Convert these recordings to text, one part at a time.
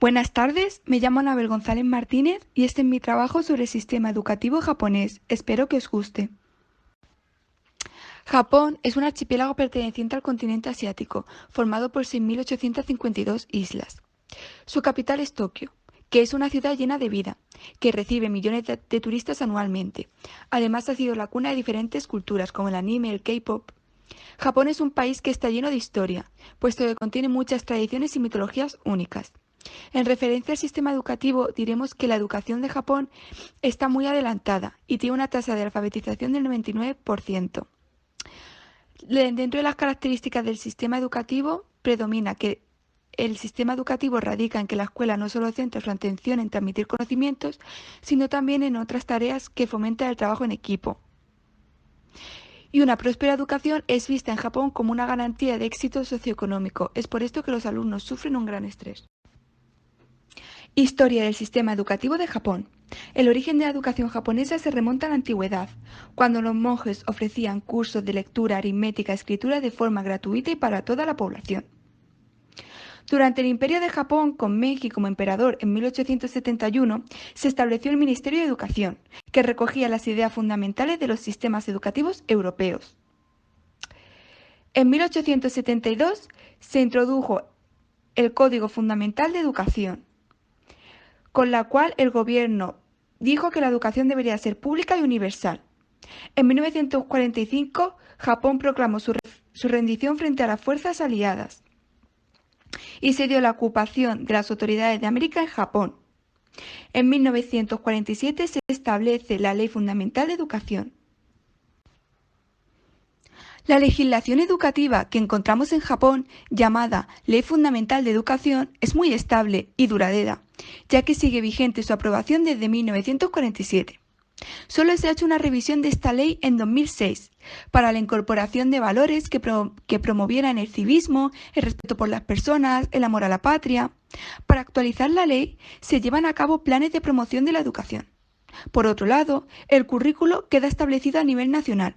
Buenas tardes, me llamo Anabel González Martínez y este es mi trabajo sobre el sistema educativo japonés. Espero que os guste. Japón es un archipiélago perteneciente al continente asiático, formado por 6.852 islas. Su capital es Tokio, que es una ciudad llena de vida, que recibe millones de turistas anualmente. Además ha sido la cuna de diferentes culturas como el anime, el K-pop. Japón es un país que está lleno de historia, puesto que contiene muchas tradiciones y mitologías únicas. En referencia al sistema educativo, diremos que la educación de Japón está muy adelantada y tiene una tasa de alfabetización del 99%. Dentro de las características del sistema educativo, predomina que el sistema educativo radica en que la escuela no solo centra su atención en transmitir conocimientos, sino también en otras tareas que fomentan el trabajo en equipo. Y una próspera educación es vista en Japón como una garantía de éxito socioeconómico. Es por esto que los alumnos sufren un gran estrés. Historia del sistema educativo de Japón. El origen de la educación japonesa se remonta a la antigüedad, cuando los monjes ofrecían cursos de lectura, aritmética y escritura de forma gratuita y para toda la población. Durante el Imperio de Japón, con Meiji como emperador en 1871, se estableció el Ministerio de Educación, que recogía las ideas fundamentales de los sistemas educativos europeos. En 1872 se introdujo el Código Fundamental de Educación, con la cual el gobierno dijo que la educación debería ser pública y universal. En 1945, Japón proclamó su rendición frente a las fuerzas aliadas y se dio la ocupación de las autoridades de América en Japón. En 1947 se establece la Ley Fundamental de Educación. La legislación educativa que encontramos en Japón, llamada Ley Fundamental de Educación, es muy estable y duradera, ya que sigue vigente su aprobación desde 1947. Solo se ha hecho una revisión de esta ley en 2006, para la incorporación de valores que promovieran el civismo, el respeto por las personas, el amor a la patria. Para actualizar la ley, se llevan a cabo planes de promoción de la educación. Por otro lado, el currículo queda establecido a nivel nacional.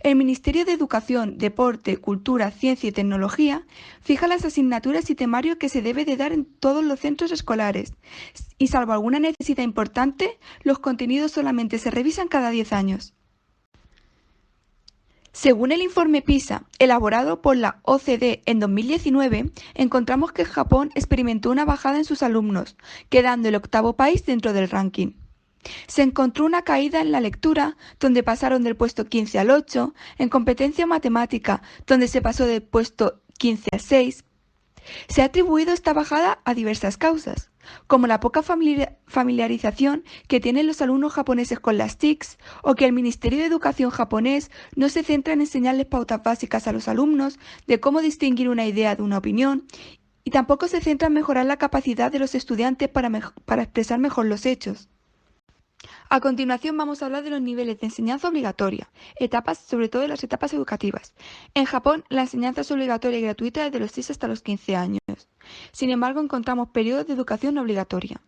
El Ministerio de Educación, Deporte, Cultura, Ciencia y Tecnología fija las asignaturas y temarios que se debe de dar en todos los centros escolares y, salvo alguna necesidad importante, los contenidos solamente se revisan cada 10 años. Según el informe PISA, elaborado por la OCDE en 2019, encontramos que Japón experimentó una bajada en sus alumnos, quedando el octavo país dentro del ranking. Se encontró una caída en la lectura, donde pasaron del puesto 15 al 8, en competencia matemática, donde se pasó del puesto 15 al 6. Se ha atribuido esta bajada a diversas causas, como la poca familiarización que tienen los alumnos japoneses con las TICs, o que el Ministerio de Educación japonés no se centra en enseñarles pautas básicas a los alumnos de cómo distinguir una idea de una opinión, y tampoco se centra en mejorar la capacidad de los estudiantes para expresar mejor los hechos. A continuación vamos a hablar de los niveles de enseñanza obligatoria, sobre todo de las etapas educativas. En Japón, la enseñanza es obligatoria y gratuita desde los 6 hasta los 15 años. Sin embargo, encontramos periodos de educación no obligatoria,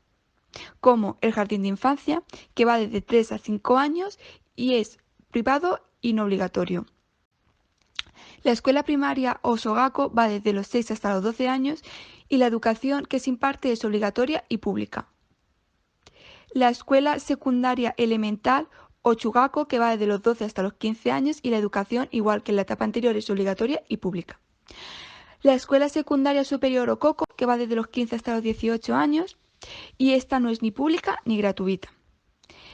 como el jardín de infancia, que va desde 3 a 5 años y es privado y no obligatorio. La escuela primaria o shogako va desde los 6 hasta los 12 años y la educación que se imparte es obligatoria y pública. La escuela secundaria elemental o chugako, que va desde los 12 hasta los 15 años, y la educación, igual que en la etapa anterior, es obligatoria y pública. La escuela secundaria superior o koko, que va desde los 15 hasta los 18 años, y esta no es ni pública ni gratuita.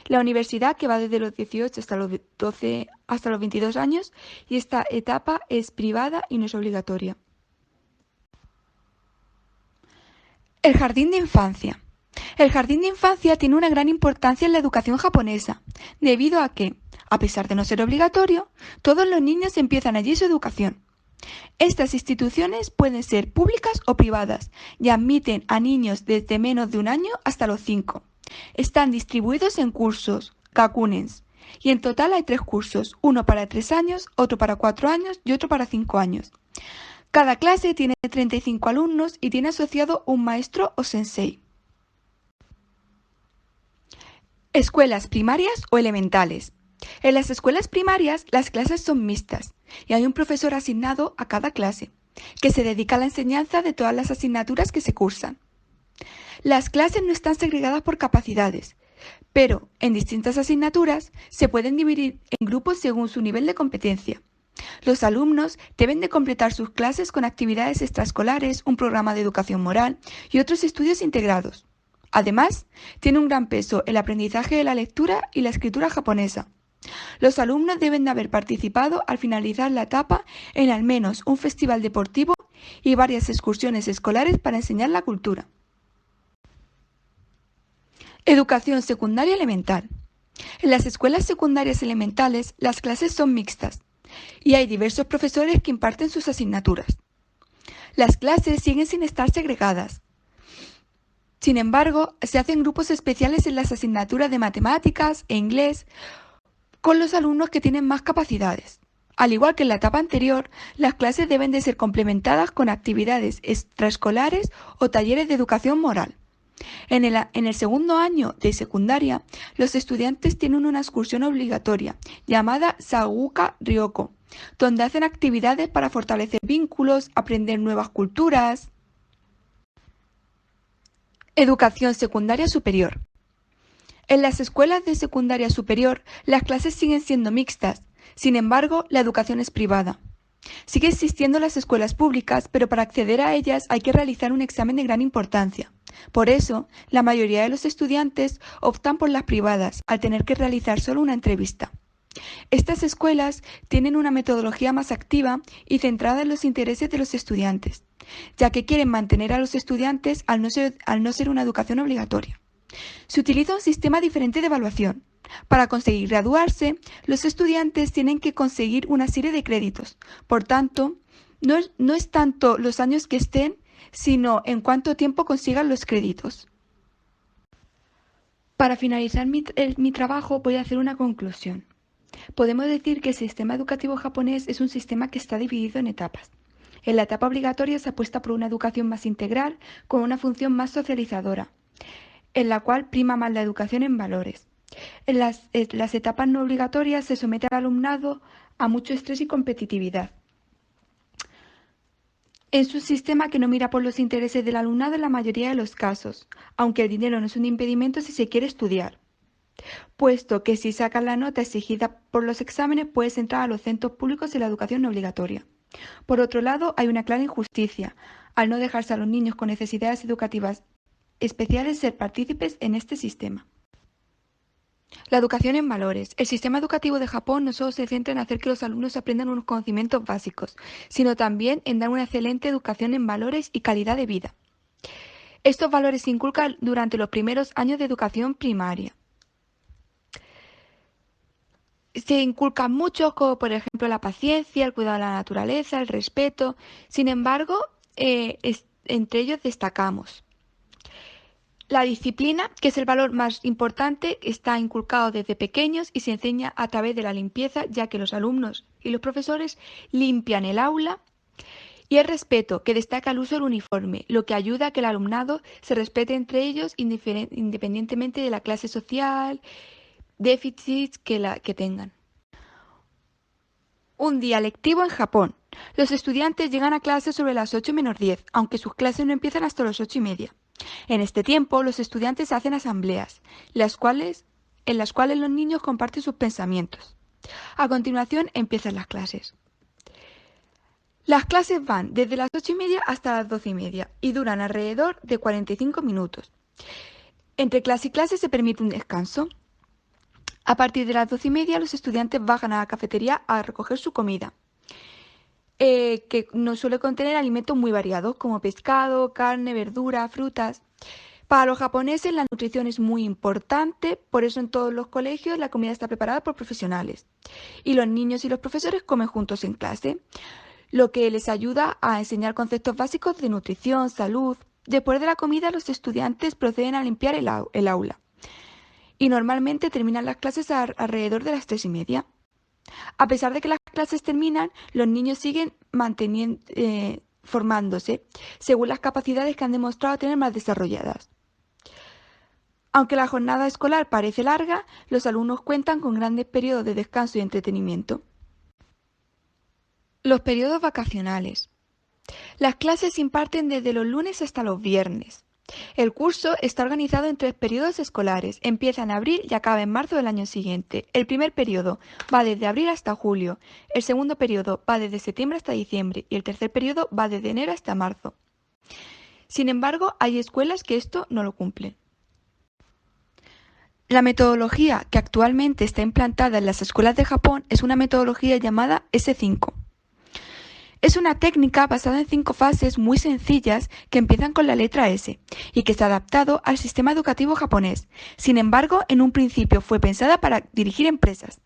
La universidad, que va desde los 18 hasta los 22 años, y esta etapa es privada y no es obligatoria. El jardín de infancia. El jardín de infancia tiene una gran importancia en la educación japonesa, debido a que, a pesar de no ser obligatorio, todos los niños empiezan allí su educación. Estas instituciones pueden ser públicas o privadas y admiten a niños desde menos de un año hasta los 5. Están distribuidos en cursos, gakunens, y en total hay 3 cursos, uno para 3 años, otro para 4 años y otro para 5 años. Cada clase tiene 35 alumnos y tiene asociado un maestro o sensei. Escuelas primarias o elementales. En las escuelas primarias las clases son mixtas y hay un profesor asignado a cada clase, que se dedica a la enseñanza de todas las asignaturas que se cursan. Las clases no están segregadas por capacidades, pero en distintas asignaturas se pueden dividir en grupos según su nivel de competencia. Los alumnos deben de completar sus clases con actividades extraescolares, un programa de educación moral y otros estudios integrados. Además, tiene un gran peso el aprendizaje de la lectura y la escritura japonesa. Los alumnos deben de haber participado al finalizar la etapa en al menos un festival deportivo y varias excursiones escolares para enseñar la cultura. Educación secundaria elemental. En las escuelas secundarias elementales, las clases son mixtas y hay diversos profesores que imparten sus asignaturas. Las clases siguen sin estar segregadas. Sin embargo, se hacen grupos especiales en las asignaturas de matemáticas e inglés con los alumnos que tienen más capacidades. Al igual que en la etapa anterior, las clases deben de ser complementadas con actividades extraescolares o talleres de educación moral. En el segundo año de secundaria, los estudiantes tienen una excursión obligatoria llamada Saguka Ryoko, donde hacen actividades para fortalecer vínculos, aprender nuevas culturas. Educación secundaria superior. En las escuelas de secundaria superior, las clases siguen siendo mixtas. Sin embargo, la educación es privada. Sigue existiendo las escuelas públicas, pero para acceder a ellas hay que realizar un examen de gran importancia. Por eso, la mayoría de los estudiantes optan por las privadas, al tener que realizar solo una entrevista. Estas escuelas tienen una metodología más activa y centrada en los intereses de los estudiantes, ya que quieren mantener a los estudiantes al no ser una educación obligatoria. Se utiliza un sistema diferente de evaluación. Para conseguir graduarse, los estudiantes tienen que conseguir una serie de créditos. Por tanto, no es tanto los años que estén, sino en cuánto tiempo consigan los créditos. Para finalizar mi trabajo voy a hacer una conclusión. Podemos decir que el sistema educativo japonés es un sistema que está dividido en etapas. En la etapa obligatoria se apuesta por una educación más integral, con una función más socializadora, en la cual prima más la educación en valores. En las etapas no obligatorias se somete al alumnado a mucho estrés y competitividad. Es un sistema que no mira por los intereses del alumnado en la mayoría de los casos, aunque el dinero no es un impedimento si se quiere estudiar, puesto que si sacas la nota exigida por los exámenes puedes entrar a los centros públicos en la educación no obligatoria. Por otro lado, hay una clara injusticia, al no dejarse a los niños con necesidades educativas especiales ser partícipes en este sistema. La educación en valores. El sistema educativo de Japón no solo se centra en hacer que los alumnos aprendan unos conocimientos básicos, sino también en dar una excelente educación en valores y calidad de vida. Estos valores se inculcan durante los primeros años de educación primaria. Se inculcan muchos, como por ejemplo la paciencia, el cuidado de la naturaleza, el respeto. Sin embargo, entre ellos destacamos la disciplina, que es el valor más importante, está inculcado desde pequeños y se enseña a través de la limpieza, ya que los alumnos y los profesores limpian el aula. Y el respeto, que destaca el uso del uniforme, lo que ayuda a que el alumnado se respete entre ellos independientemente de la clase social, déficits que tengan. Un día lectivo en Japón. Los estudiantes llegan a clase sobre las 8 menos 10, aunque sus clases no empiezan hasta las 8:30. En este tiempo, los estudiantes hacen asambleas, en las cuales los niños comparten sus pensamientos. A continuación, empiezan las clases. Las clases van desde las 8:30 hasta las 12:30 y duran alrededor de 45 minutos. Entre clase y clase se permite un descanso. A partir de las 12:30, los estudiantes bajan a la cafetería a recoger su comida, que nos suele contener alimentos muy variados, como pescado, carne, verdura, frutas. Para los japoneses la nutrición es muy importante, por eso en todos los colegios la comida está preparada por profesionales. Y los niños y los profesores comen juntos en clase, lo que les ayuda a enseñar conceptos básicos de nutrición, salud. Después de la comida, los estudiantes proceden a limpiar el aula. Y normalmente terminan las clases alrededor de las 3:30. A pesar de que las clases terminan, los niños siguen formándose según las capacidades que han demostrado tener más desarrolladas. Aunque la jornada escolar parece larga, los alumnos cuentan con grandes periodos de descanso y entretenimiento. Los periodos vacacionales. Las clases se imparten desde los lunes hasta los viernes. El curso está organizado en 3 periodos escolares. Empieza en abril y acaba en marzo del año siguiente. El primer periodo va desde abril hasta julio. El segundo periodo va desde septiembre hasta diciembre. Y el tercer periodo va desde enero hasta marzo. Sin embargo, hay escuelas que esto no lo cumplen. La metodología que actualmente está implantada en las escuelas de Japón es una metodología llamada S5. Es una técnica basada en 5 fases muy sencillas que empiezan con la letra S y que se ha adaptado al sistema educativo japonés. Sin embargo, en un principio fue pensada para dirigir empresas.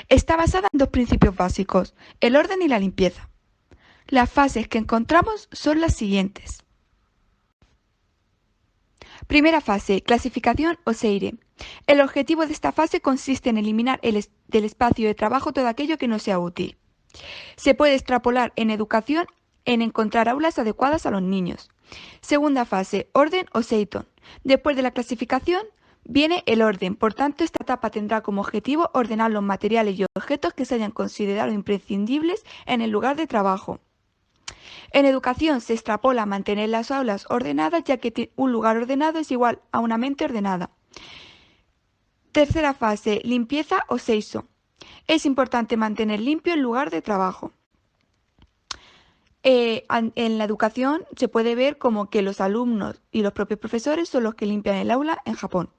Está basada en 2 principios básicos, el orden y la limpieza. Las fases que encontramos son las siguientes. Primera fase, clasificación o seire. El objetivo de esta fase consiste en eliminar del espacio de trabajo todo aquello que no sea útil. Se puede extrapolar en educación en encontrar aulas adecuadas a los niños. Segunda fase, orden o seiton. Después de la clasificación viene el orden, por tanto esta etapa tendrá como objetivo ordenar los materiales y objetos que se hayan considerado imprescindibles en el lugar de trabajo. En educación se extrapola mantener las aulas ordenadas, ya que un lugar ordenado es igual a una mente ordenada. Tercera fase, limpieza o seiso. Es importante mantener limpio el lugar de trabajo. En la educación se puede ver como que los alumnos y los propios profesores son los que limpian el aula en Japón.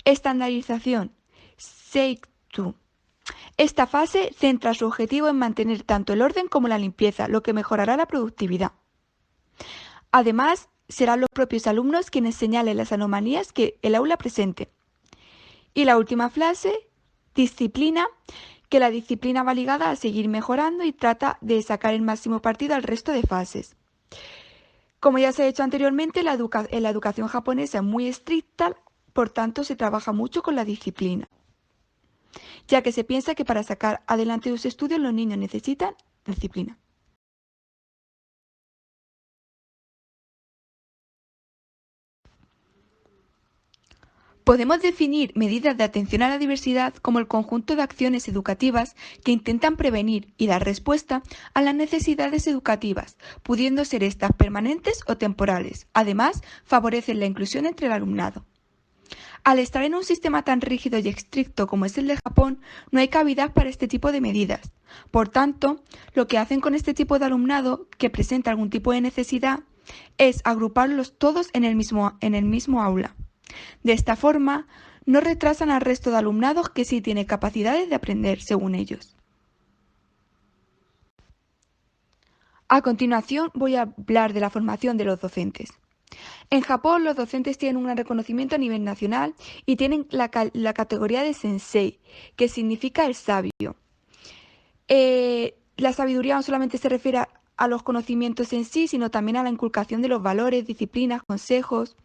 Estandarización, Seitu. Esta fase centra su objetivo en mantener tanto el orden como la limpieza, lo que mejorará la productividad. Además, serán los propios alumnos quienes señalen las anomalías que el aula presente. Y la última fase, disciplina, que la disciplina va ligada a seguir mejorando y trata de sacar el máximo partido al resto de fases. Como ya se ha dicho anteriormente, la educación japonesa es muy estricta, por tanto se trabaja mucho con la disciplina, ya que se piensa que para sacar adelante sus estudios los niños necesitan disciplina. Podemos definir medidas de atención a la diversidad como el conjunto de acciones educativas que intentan prevenir y dar respuesta a las necesidades educativas, pudiendo ser estas permanentes o temporales. Además, favorecen la inclusión entre el alumnado. Al estar en un sistema tan rígido y estricto como es el de Japón, no hay cabida para este tipo de medidas. Por tanto, lo que hacen con este tipo de alumnado que presenta algún tipo de necesidad es agruparlos todos en el mismo aula. De esta forma, no retrasan al resto de alumnados que sí tiene capacidades de aprender según ellos. A continuación voy a hablar de la formación de los docentes. En Japón los docentes tienen un gran reconocimiento a nivel nacional y tienen la categoría de sensei, que significa el sabio. La sabiduría no solamente se refiere a los conocimientos en sí, sino también a la inculcación de los valores, disciplinas, consejos.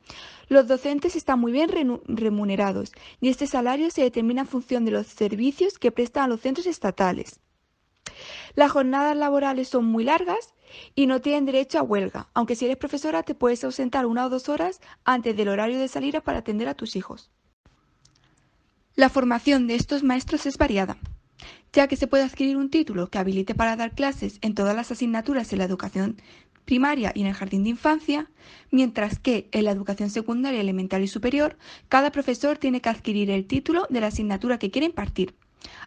Los docentes están muy bien remunerados y este salario se determina en función de los servicios que prestan a los centros estatales. Las jornadas laborales son muy largas y no tienen derecho a huelga, aunque si eres profesora te puedes ausentar 1 o 2 horas antes del horario de salida para atender a tus hijos. La formación de estos maestros es variada, ya que se puede adquirir un título que habilite para dar clases en todas las asignaturas en la educación primaria y en el jardín de infancia, mientras que en la educación secundaria, elemental y superior, cada profesor tiene que adquirir el título de la asignatura que quiere impartir.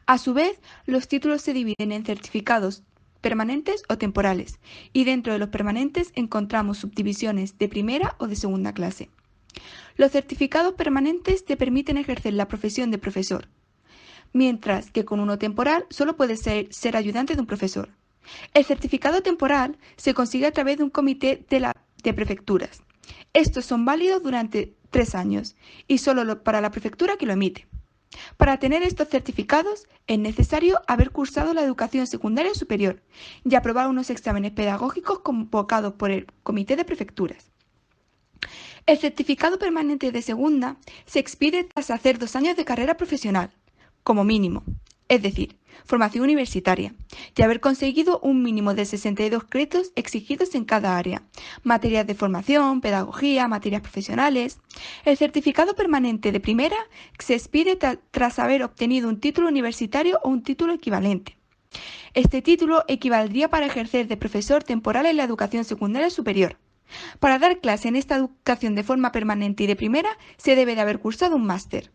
A su vez, los títulos se dividen en certificados permanentes o temporales, y dentro de los permanentes encontramos subdivisiones de primera o de segunda clase. Los certificados permanentes te permiten ejercer la profesión de profesor, mientras que con uno temporal solo puedes ser ayudante de un profesor. El certificado temporal se consigue a través de un comité de prefecturas. Estos son válidos durante 3 años y solo para la prefectura que lo emite. Para tener estos certificados es necesario haber cursado la educación secundaria superior y aprobar unos exámenes pedagógicos convocados por el comité de prefecturas. El certificado permanente de segunda se expide tras hacer 2 años de carrera profesional, como mínimo, es decir, formación universitaria, y haber conseguido un mínimo de 62 créditos exigidos en cada área, materias de formación, pedagogía, materias profesionales. El certificado permanente de primera se expide tras haber obtenido un título universitario o un título equivalente. Este título equivaldría para ejercer de profesor temporal en la educación secundaria superior. Para dar clase en esta educación de forma permanente y de primera, se debe de haber cursado un máster.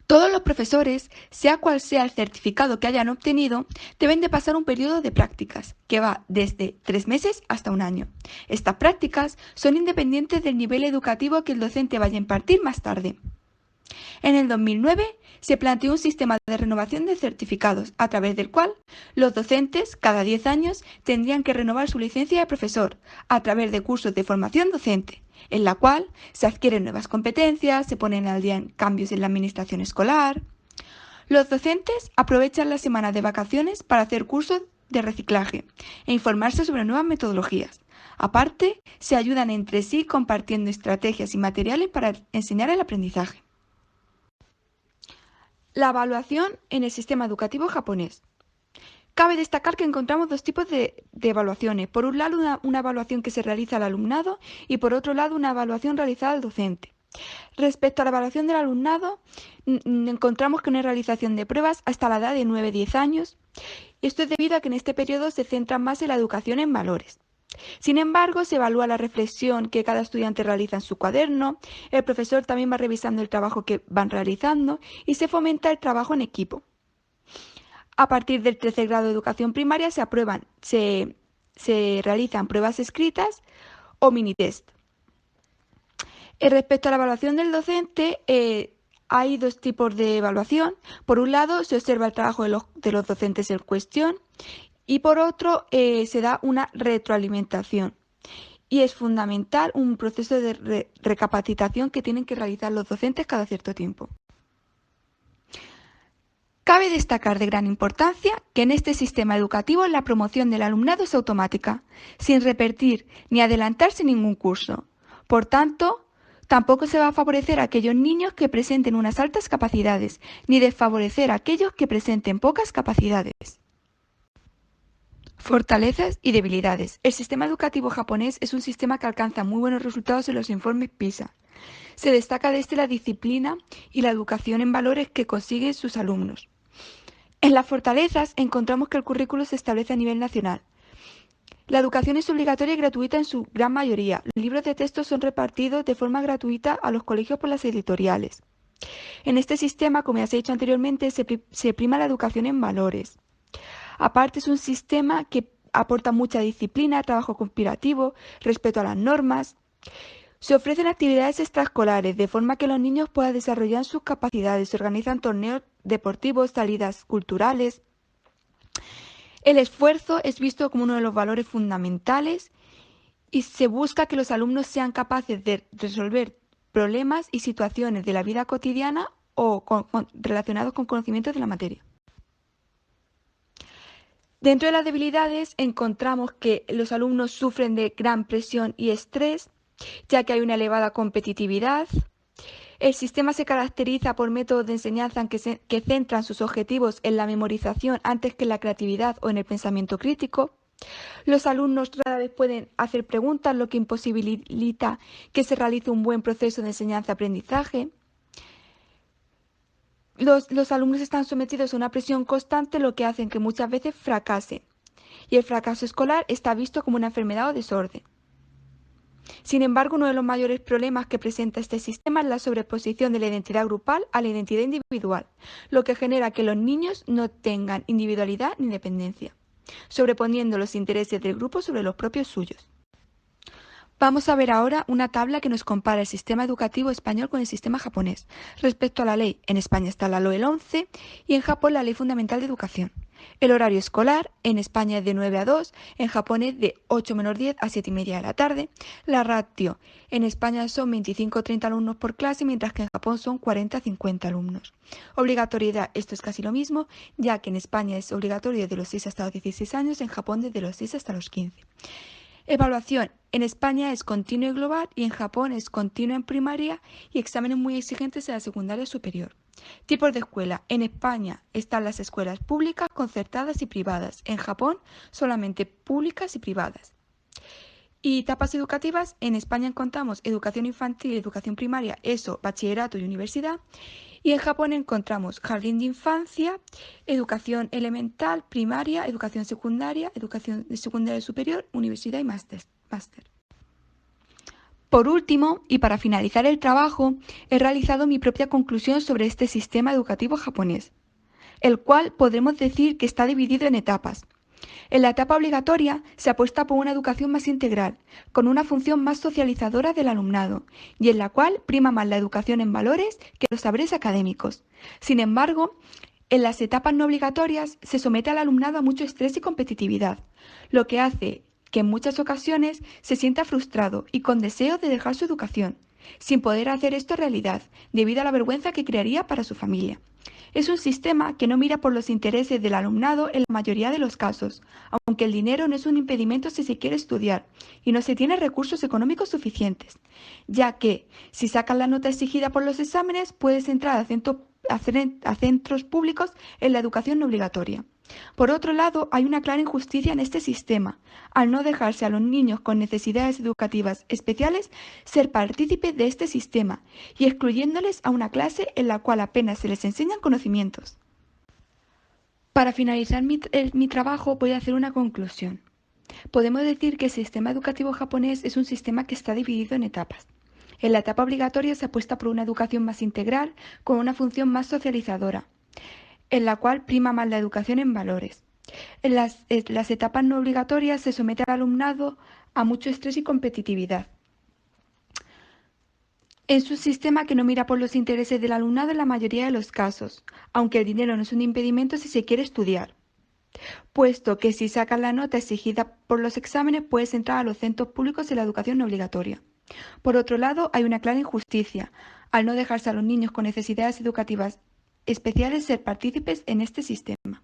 Todos los profesores, sea cual sea el certificado que hayan obtenido, deben de pasar un periodo de prácticas, que va desde 3 meses hasta un año. Estas prácticas son independientes del nivel educativo que el docente vaya a impartir más tarde. En el 2009 se planteó un sistema de renovación de certificados, a través del cual los docentes, cada 10 años, tendrían que renovar su licencia de profesor, a través de cursos de formación docente, en la cual se adquieren nuevas competencias, se ponen al día en cambios en la administración escolar. Los docentes aprovechan las semanas de vacaciones para hacer cursos de reciclaje e informarse sobre nuevas metodologías. Aparte, se ayudan entre sí compartiendo estrategias y materiales para enseñar el aprendizaje. La evaluación en el sistema educativo japonés. Cabe destacar que encontramos dos tipos de evaluaciones. Por un lado, una evaluación que se realiza al alumnado y por otro lado, una evaluación realizada al docente. Respecto a la evaluación del alumnado, encontramos que no hay realización de pruebas hasta la edad de 9-10 años. Esto es debido a que en este periodo se centra más en la educación en valores. Sin embargo, se evalúa la reflexión que cada estudiante realiza en su cuaderno, el profesor también va revisando el trabajo que van realizando y se fomenta el trabajo en equipo. A partir del tercer grado de educación primaria se realizan pruebas escritas o mini test. Respecto a la evaluación del docente, hay dos tipos de evaluación. Por un lado, se observa el trabajo de los docentes en cuestión y por otro, se da una retroalimentación. Y es fundamental un proceso de recapacitación que tienen que realizar los docentes cada cierto tiempo. Cabe destacar de gran importancia que en este sistema educativo la promoción del alumnado es automática, sin repetir ni adelantarse ningún curso. Por tanto, tampoco se va a favorecer a aquellos niños que presenten unas altas capacidades, ni desfavorecer a aquellos que presenten pocas capacidades. Fortalezas y debilidades. El sistema educativo japonés es un sistema que alcanza muy buenos resultados en los informes PISA. Se destaca desde la disciplina y la educación en valores que consiguen sus alumnos. En las fortalezas encontramos que el currículo se establece a nivel nacional. La educación es obligatoria y gratuita en su gran mayoría. Los libros de texto son repartidos de forma gratuita a los colegios por las editoriales. En este sistema, como ya se ha dicho anteriormente, se prima la educación en valores. Aparte, es un sistema que aporta mucha disciplina, trabajo conspirativo, respeto a las normas. Se ofrecen actividades extraescolares, de forma que los niños puedan desarrollar sus capacidades. Se organizan torneos deportivos, salidas culturales. El esfuerzo es visto como uno de los valores fundamentales y se busca que los alumnos sean capaces de resolver problemas y situaciones de la vida cotidiana o relacionados con conocimientos de la materia. Dentro de las debilidades encontramos que los alumnos sufren de gran presión y estrés, ya que hay una elevada competitividad. El sistema se caracteriza por métodos de enseñanza que centran sus objetivos en la memorización antes que en la creatividad o en el pensamiento crítico. Los alumnos rara vez pueden hacer preguntas, lo que imposibilita que se realice un buen proceso de enseñanza-aprendizaje. Los alumnos están sometidos a una presión constante, lo que hace que muchas veces fracasen. Y el fracaso escolar está visto como una enfermedad o desorden. Sin embargo, uno de los mayores problemas que presenta este sistema es la sobreposición de la identidad grupal a la identidad individual, lo que genera que los niños no tengan individualidad ni independencia, sobreponiendo los intereses del grupo sobre los propios suyos. Vamos a ver ahora una tabla que nos compara el sistema educativo español con el sistema japonés. Respecto a la ley, en España está la LOE 11 y en Japón la Ley Fundamental de Educación. El horario escolar en España es de 9 a 2, en Japón es de 8 menos 10 a 7 y media de la tarde. La ratio en España son 25-30 alumnos por clase, mientras que en Japón son 40-50 alumnos. Obligatoriedad, esto es casi lo mismo, ya que en España es obligatorio desde los 6 hasta los 16 años, en Japón desde los 6 hasta los 15. Evaluación. En España es continua y global y en Japón es continua en primaria y exámenes muy exigentes en la secundaria superior. Tipos de escuela. En España están las escuelas públicas, concertadas y privadas. En Japón solamente públicas y privadas. Y etapas educativas, en España encontramos educación infantil, educación primaria, ESO, bachillerato y universidad. Y en Japón encontramos jardín de infancia, educación elemental, primaria, educación secundaria superior, universidad y máster. Por último, y para finalizar el trabajo, he realizado mi propia conclusión sobre este sistema educativo japonés, el cual podremos decir que está dividido en etapas. En la etapa obligatoria se apuesta por una educación más integral, con una función más socializadora del alumnado, y en la cual prima más la educación en valores que los saberes académicos. Sin embargo, en las etapas no obligatorias se somete al alumnado a mucho estrés y competitividad, lo que hace que en muchas ocasiones se sienta frustrado y con deseo de dejar su educación, sin poder hacer esto realidad, debido a la vergüenza que crearía para su familia. Es un sistema que no mira por los intereses del alumnado en la mayoría de los casos, aunque el dinero no es un impedimento si se quiere estudiar y no se tiene recursos económicos suficientes, ya que si sacas la nota exigida por los exámenes puedes entrar a centros públicos en la educación no obligatoria. Por otro lado, hay una clara injusticia en este sistema, al no dejarse a los niños con necesidades educativas especiales ser partícipes de este sistema y excluyéndoles a una clase en la cual apenas se les enseñan conocimientos. Para finalizar mi trabajo voy a hacer una conclusión. Podemos decir que el sistema educativo japonés es un sistema que está dividido en etapas. En la etapa obligatoria se apuesta por una educación más integral, con una función más socializadora, en la cual prima más la educación en valores. En las etapas no obligatorias se somete al alumnado a mucho estrés y competitividad. Es un sistema que no mira por los intereses del alumnado en la mayoría de los casos, aunque el dinero no es un impedimento si se quiere estudiar, puesto que si sacas la nota exigida por los exámenes puedes entrar a los centros públicos en la educación no obligatoria. Por otro lado, hay una clara injusticia, al no dejarse a los niños con necesidades educativas especiales ser partícipes en este sistema.